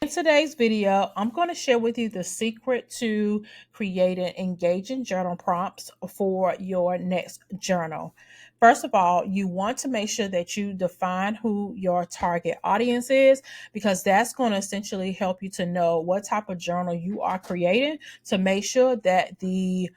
In today's video, I'm going to share with you the secret to creating engaging journal prompts for your next journal. First of all, you want to make sure that you define who your target audience is because that's going to essentially help you to know what type of journal you are creating to make sure that the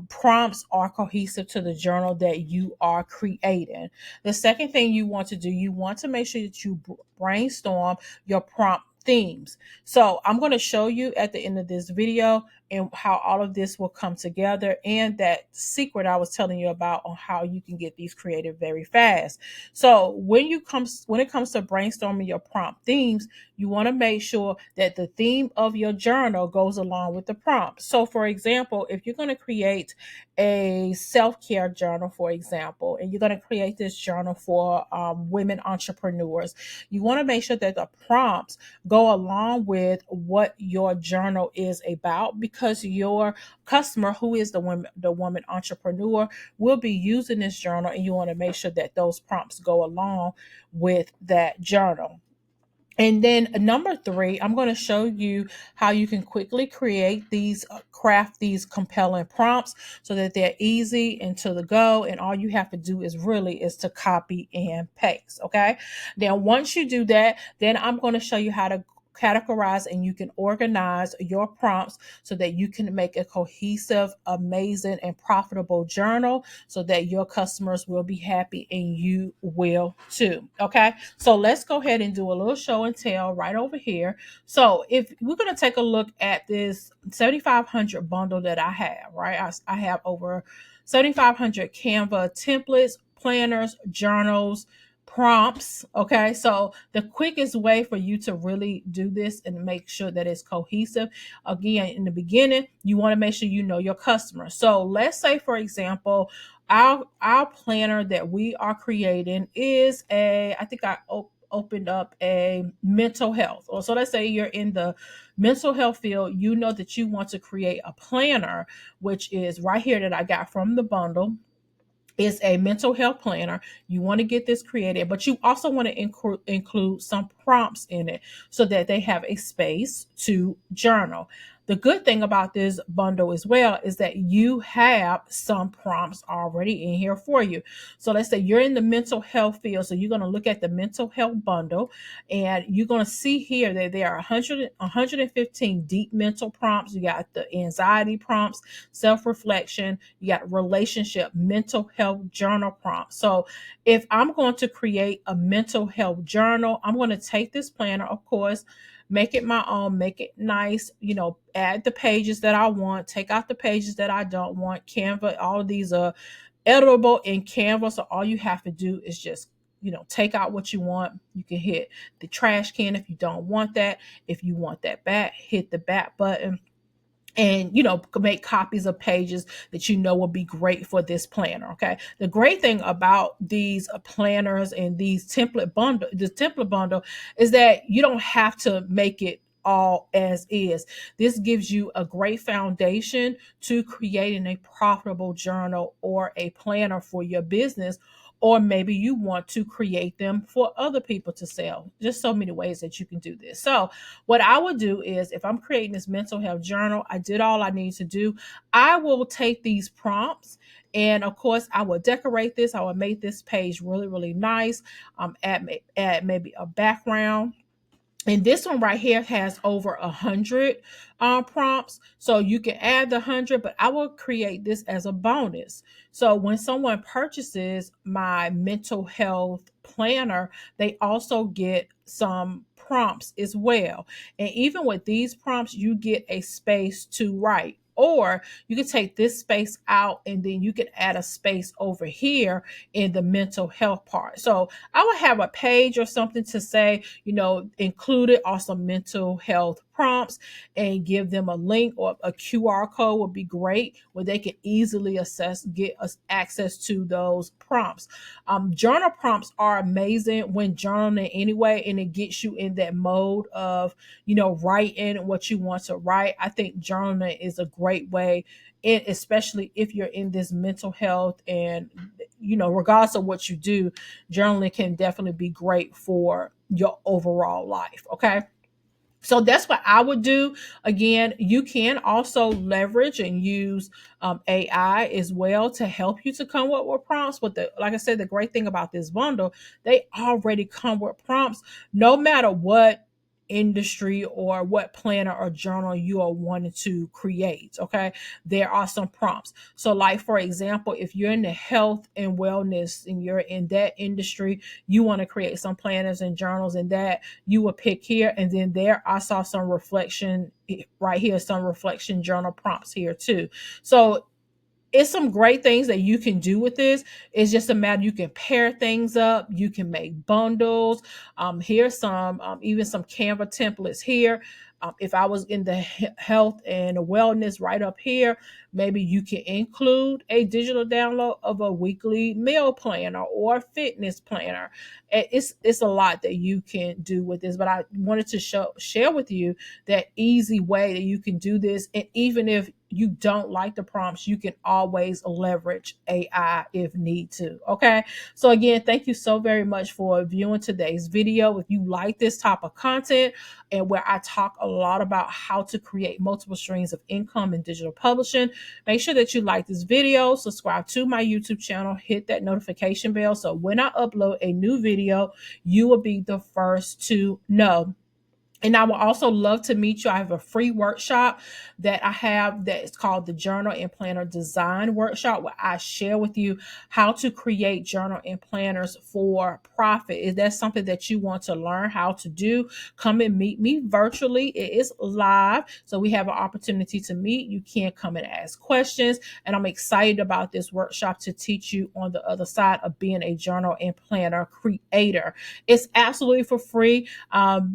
prompts are cohesive to the journal that you are creating. The second thing you want to do, you want to make sure that you brainstorm your prompt themes. So I'm going to show you at the end of this video and how all of this will come together and that secret I was telling you about on how you can get these creative very fast. So when it comes to brainstorming your prompt themes, you want to make sure that the theme of your journal goes along with the prompt. So for example, if you're going to create a self-care journal, for example, and you're going to create this journal for women entrepreneurs, you want to make sure that the prompts go along with what your journal is about because your customer, who is the woman entrepreneur, will be using this journal, and you want to make sure that those prompts go along with that journal. And then number three, I'm going to show you how you can quickly create these, craft these compelling prompts so that they're easy and to the go. And all you have to do is to copy and paste. Okay. Now, once you do that, then I'm going to show you how to categorize and you can organize your prompts so that you can make a cohesive, amazing, and profitable journal so that your customers will be happy and you will too. Okay. So let's go ahead and do a little show and tell right over here. So if we're going to take a look at this 7,500 bundle that I have, right? I have over 7,500 Canva templates, planners, journals, prompts. Okay. So the quickest way for you to really do this and make sure that it's cohesive, again, in the beginning, you want to make sure you know your customer. So let's say, for example, our planner that we are creating is I think I opened up a mental health. Or so let's say you're in the mental health field, you know that you want to create a planner, which is right here that I got from the bundle. Is a mental health planner. You want to get this created, but you also want to include some prompts in it so that they have a space to journal. The good thing about this bundle as well is that you have some prompts already in here for you. So let's say you're in the mental health field. So you're going to look at the mental health bundle and you're going to see here that there are 115 deep mental prompts. You got the anxiety prompts, self-reflection, you got relationship, mental health journal prompts. So if I'm going to create a mental health journal, I'm going to take this planner, of course, make it my own, make it nice, add the pages that I want, take out the pages that I don't want. Canva, all of these are editable in Canva. So all you have to do is just take out what you want. You can hit the trash can if you don't want that. If you want that back, hit the back button and make copies of pages that will be great for this planner. Okay, the great thing about these planners and the template bundle is that you don't have to make it all as is. This gives you a great foundation to creating a profitable journal or a planner for your business, or maybe you want to create them for other people to sell. Just so many ways that you can do this. So what I would do is, if I'm creating this mental health journal, I did all I need to do. I will take these prompts and of course I will decorate this. I will make this page really, really nice. Add maybe a background. And this one right here has over 100 prompts. So you can add the 100, but I will create this as a bonus. So when someone purchases my mental health planner, they also get some prompts as well. And even with these prompts, you get a space to write. Or you can take this space out and then you can add a space over here in the mental health part. So I would have a page or something to say, included are some mental health prompts, and give them a link or a QR code would be great where they can easily get us access to those prompts. Journal prompts are amazing when journaling anyway, and it gets you in that mode of, writing what you want to write. I think journaling is a great way, especially if you're in this mental health and, regardless of what you do, journaling can definitely be great for your overall life. Okay. So that's what I would do. Again, you can also leverage and use AI as well to help you to come up with prompts. But like I said, the great thing about this bundle, they already come with prompts, no matter what industry or what planner or journal you are wanting to create. Okay, there are some prompts. So, like for example, if you're in the health and wellness and you're in that industry, you want to create some planners and journals in that, you will pick here. And then there I saw some reflection right here, some reflection journal prompts here too. So it's some great things that you can do with this. It's just a matter, you can pair things up, you can make bundles. Here's some even some Canva templates here. If I was in the health and wellness right up here, maybe you can include a digital download of a weekly meal planner or fitness planner. It's a lot that you can do with this, but I wanted to share with you that easy way that you can do this. And even if you don't like the prompts, you can always leverage AI if need to. Okay. So again, thank you so very much for viewing today's video. If you like this type of content and where I talk a lot about how to create multiple streams of income in digital publishing, make sure that you like this video, subscribe to my YouTube channel, hit that notification bell. So when I upload a new video, you will be the first to know. And I would also love to meet you. I have a free workshop that I have that is called the Journal and Planner Design Workshop, where I share with you how to create journal and planners for profit. Is that something that you want to learn how to do? Come and meet me virtually. It is live, so we have an opportunity to meet. You can come and ask questions. And I'm excited about this workshop to teach you on the other side of being a journal and planner creator. It's absolutely for free.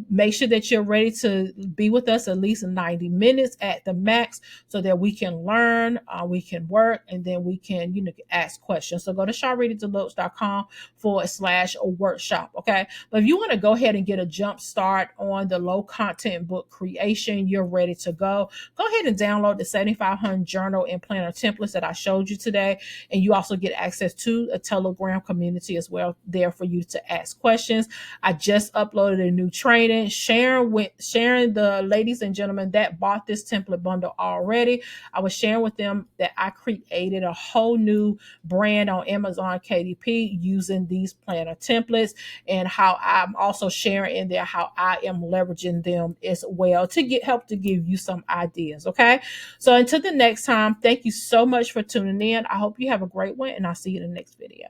Make sure that you're ready to be with us at least 90 minutes at the max so that we can learn, we can work, and then we can, ask questions. So go to sharlritadeloatch.com/workshop. Okay. But if you want to go ahead and get a jump start on the low content book creation, you're ready to go. Go ahead and download the 7,500 journal and planner templates that I showed you today. And you also get access to a Telegram community as well there for you to ask questions. I just uploaded a new training, sharing the ladies and gentlemen that bought this template bundle already. I was sharing with them that I created a whole new brand on Amazon KDP using these planner templates, and how I'm also sharing in there how I am leveraging them as well to help to give you some ideas. Okay. So until the next time, thank you so much for tuning in. I hope you have a great one, and I'll see you in the next video.